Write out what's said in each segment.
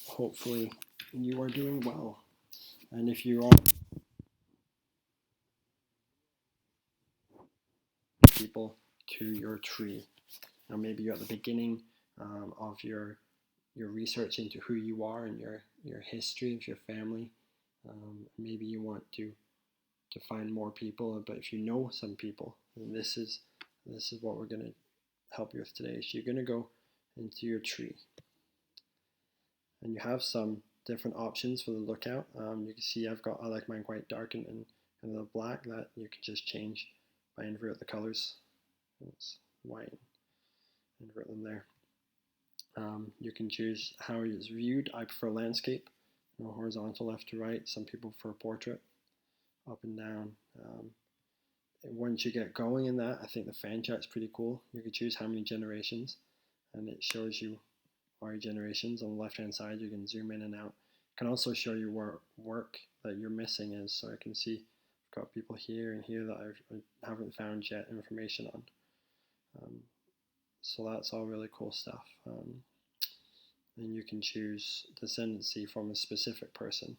Hopefully you are doing well. And if you are people to your tree, or maybe you're at the beginning of your research into who you are and your history of your family. Maybe you want to find more people, but if you know some people, then this is what we're going to help you with today. So you're going to go into your tree, and you have some different options for the lookout. You can see I like mine quite dark and the black, that you can just change by invert the colors. It's white, invert them there. You can choose how it's viewed. I prefer landscape, horizontal left to right. Some people prefer portrait, up and down. Once you get going in that, I think the fan chart's pretty cool. You can choose how many generations, and it shows you all your generations. On the left hand side, you can zoom in and out. It can also show you where work that you're missing is. So I can see I've got people here and here that I haven't found yet information on. So that's all really cool stuff. And you can choose descendancy from a specific person.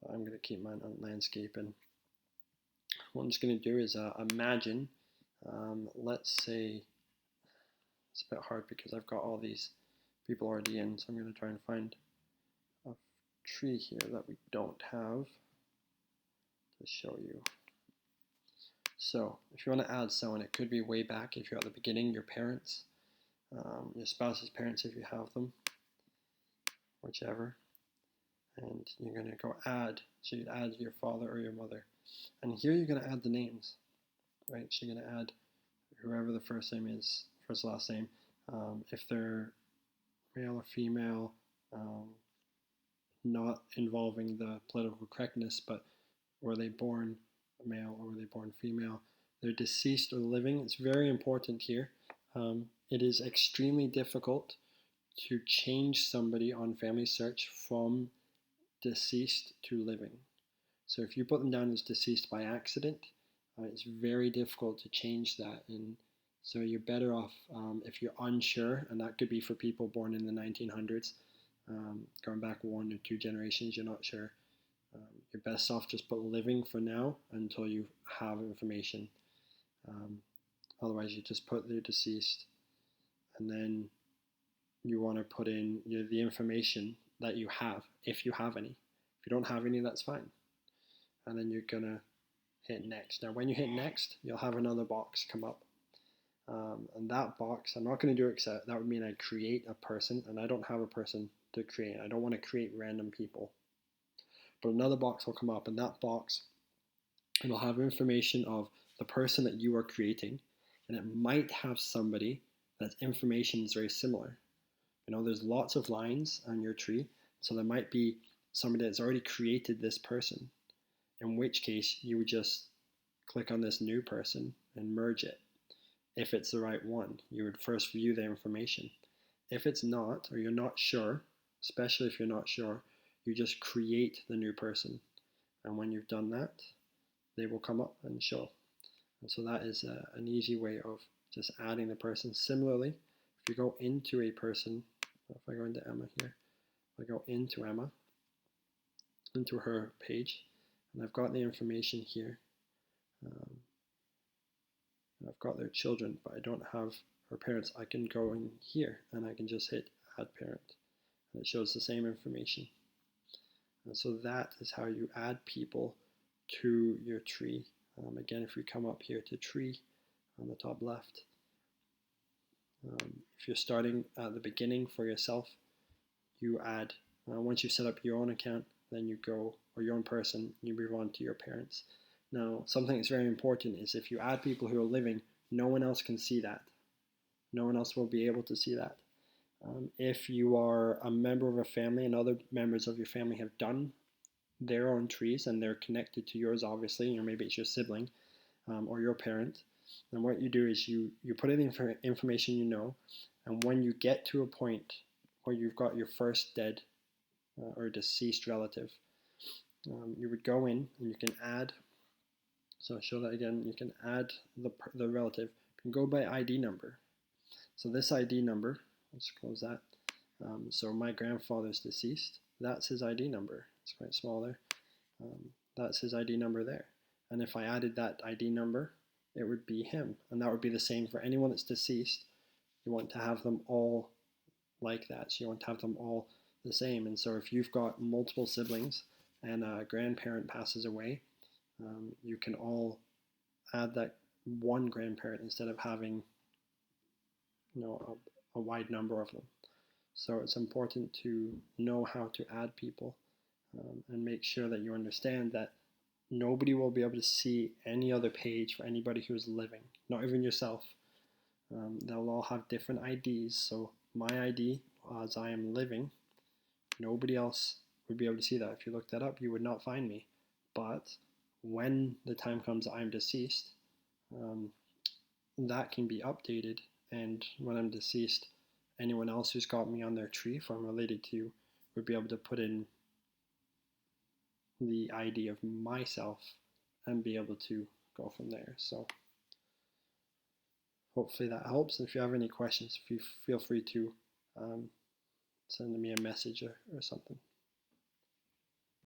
I'm going to keep mine on landscape, and what I'm just going to do is imagine, let's say, it's a bit hard because I've got all these people already in, so I'm going to try and find a tree here that we don't have to show you. So if you want to add someone, it could be way back if you're at the beginning, your parents, your spouse's parents if you have them, whichever. And you're going to go add, so you'd add your father or your mother. And here you're going to add the names, right? So you're going to add whoever the first name is, first last name, if they're male or female, not involving the political correctness, but were they born male or were they born female? They're deceased or living. It's very important here. It is extremely difficult to change somebody on Family Search from deceased to living. So if you put them down as deceased by accident, it's very difficult to change that. And so you're better off if you're unsure, and that could be for people born in the 1900s, going back 1 or 2 generations, you're not sure. You're best off just put living for now until you have information. Otherwise, you just put the deceased, and then you want to put in the information that you have, if you have any. If you don't have any, that's fine. And then you're going to hit next. Now, when you hit next, you'll have another box come up. And that box, I'm not going to do it because that would mean I'd create a person, and I don't have a person to create. I don't want to create random people. But another box will come up, and that box will have information of the person that you are creating, and it might have somebody that information is very similar. There's lots of lines on your tree, so there might be somebody that's already created this person, in which case you would just click on this new person and merge it. If it's the right one, you would first view the information. If it's not, or you're not sure, especially if you're not sure, you just create the new person. And when you've done that, they will come up and show. And so that is an easy way of just adding the person. Similarly, if you go into a person, if I go into Emma here, I go into Emma, into her page, and I've got the information here. I've got their children, but I don't have her parents. I can go in here and I can just hit add parent, and it shows the same information. And so that is how you add people to your tree. Again, if we come up here to tree on the top left, if you're starting at the beginning for yourself, you add, once you set up your own account, then you go, or your own person, you move on to your parents. Now, something that's very important is if you add people who are living, no one else can see that. No one else will be able to see that. If you are a member of a family and other members of your family have done their own trees and they're connected to yours, obviously, or maybe it's your sibling or your parent, then what you do is you put in the information you know, and when you get to a point where you've got your first dead or deceased relative, you would go in and you can add. So I'll show that again. You can add the relative. You can go by ID number. So this ID number, let's close that. So my grandfather's deceased. That's his ID number. It's quite small there. That's his ID number there. And if I added that ID number, it would be him. And that would be the same for anyone that's deceased. You want to have them all like that. So you want to have them all the same. And so if you've got multiple siblings and a grandparent passes away, you can all add that one grandparent instead of having a wide number of them. So it's important to know how to add people and make sure that you understand that nobody will be able to see any other page for anybody who's living, not even yourself. They'll all have different IDs. So my ID, as I am living, nobody else would be able to see that. If you looked that up, you would not find me. But when the time comes that I'm deceased, that can be updated. And when I'm deceased, anyone else who's got me on their tree, if I'm related to, would be able to put in the ID of myself and be able to go from there. So hopefully that helps. And if you have any questions, feel free to send me a message or something.